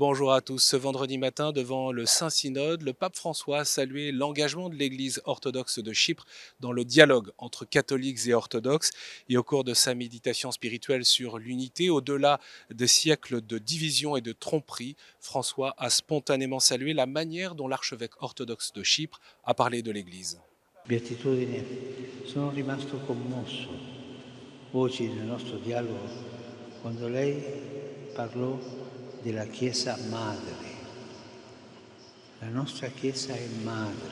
Bonjour à tous. Ce vendredi matin, devant le Saint-Synode, le pape François a salué l'engagement de l'Église orthodoxe de Chypre dans le dialogue entre catholiques et orthodoxes. Et au cours de sa méditation spirituelle sur l'unité, au-delà des siècles de division et de tromperie, François a spontanément salué la manière dont l'archevêque orthodoxe de Chypre a parlé de l'Église. Beatitudine, sono rimasto commosso oggi nel nostro dialogo quando lei parlò della Chiesa madre. La nostra Chiesa è madre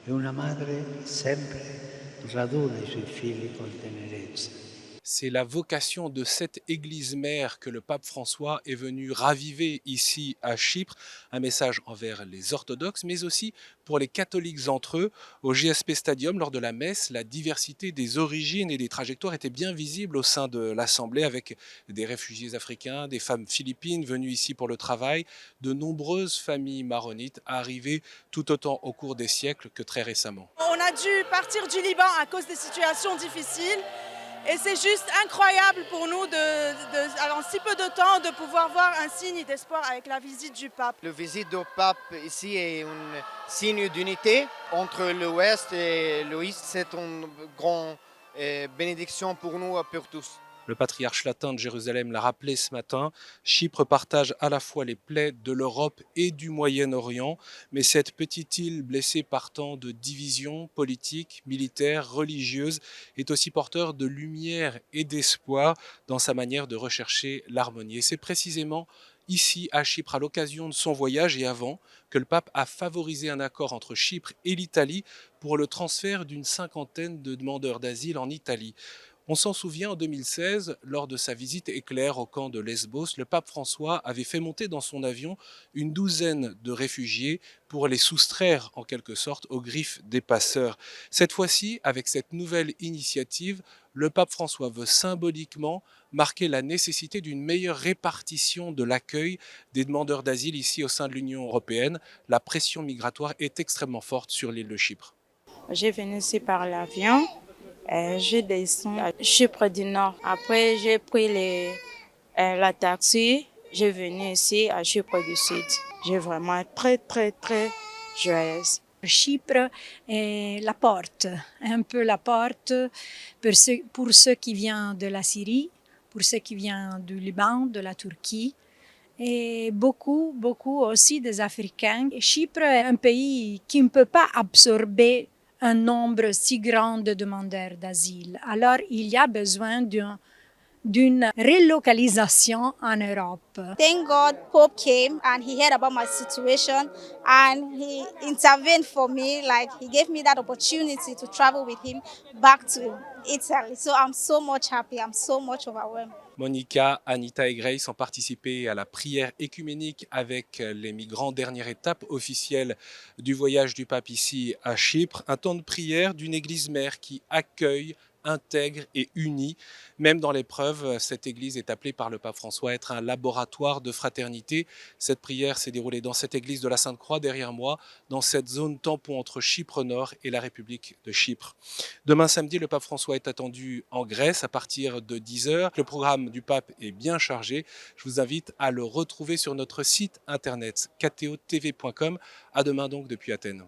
e una madre sempre raduna i suoi figli con tenerezza. C'est la vocation de cette Église mère que le pape François est venu raviver ici à Chypre, un message envers les orthodoxes, mais aussi pour les catholiques entre eux. Au GSP Stadium, lors de la messe, la diversité des origines et des trajectoires était bien visible au sein de l'Assemblée, avec des réfugiés africains, des femmes philippines venues ici pour le travail, de nombreuses familles maronites arrivées tout autant au cours des siècles que très récemment. On a dû partir du Liban à cause des situations difficiles. Et c'est juste incroyable pour nous, en si peu de temps, de pouvoir voir un signe d'espoir avec la visite du pape. La visite du pape ici est un signe d'unité entre l'Ouest et l'Ouest. C'est une grande bénédiction pour nous et pour tous. Le patriarche latin de Jérusalem l'a rappelé ce matin, Chypre partage à la fois les plaies de l'Europe et du Moyen-Orient, mais cette petite île blessée par tant de divisions politiques, militaires, religieuses, est aussi porteur de lumière et d'espoir dans sa manière de rechercher l'harmonie. Et c'est précisément ici à Chypre, à l'occasion de son voyage et avant, que le pape a favorisé un accord entre Chypre et l'Italie pour le transfert d'une cinquantaine de demandeurs d'asile en Italie. On s'en souvient, en 2016, lors de sa visite éclair au camp de Lesbos, le pape François avait fait monter dans son avion une douzaine de réfugiés pour les soustraire en quelque sorte aux griffes des passeurs. Cette fois-ci, avec cette nouvelle initiative, le pape François veut symboliquement marquer la nécessité d'une meilleure répartition de l'accueil des demandeurs d'asile ici au sein de l'Union européenne. La pression migratoire est extrêmement forte sur l'île de Chypre. J'ai venu ici par l'avion. Je descends à Chypre du Nord. Après, j'ai pris la taxi. Je venu ici à Chypre du Sud. J'ai vraiment très joyeuse. Chypre est la porte, un peu la porte pour ceux qui viennent de la Syrie, pour ceux qui viennent du Liban, de la Turquie. Et beaucoup aussi des Africains. Chypre est un pays qui ne peut pas absorber un nombre si grand de demandeurs d'asile. Alors, il y a besoin d'une relocalisation en Europe. Thank God Pope came and he heard about my situation and he intervened for me, like he gave me that opportunity to travel with him back to Italy. So I'm so much happy, I'm so much overwhelmed. Monica, Anita et Grace ont participé à la prière écuménique avec les migrants, dernière étape officielle du voyage du pape ici à Chypre. Un temps de prière d'une église mère qui accueille, intègre et unit. Même dans l'épreuve, cette église est appelée par le pape François à être un laboratoire de fraternité. Cette prière s'est déroulée dans cette église de la Sainte-Croix derrière moi, dans cette zone tampon entre Chypre Nord et la République de Chypre. Demain samedi, le pape François est attendu en Grèce à partir de 10h. Le programme du pape est bien chargé. Je vous invite à le retrouver sur notre site internet ktotv.com. À demain donc depuis Athènes.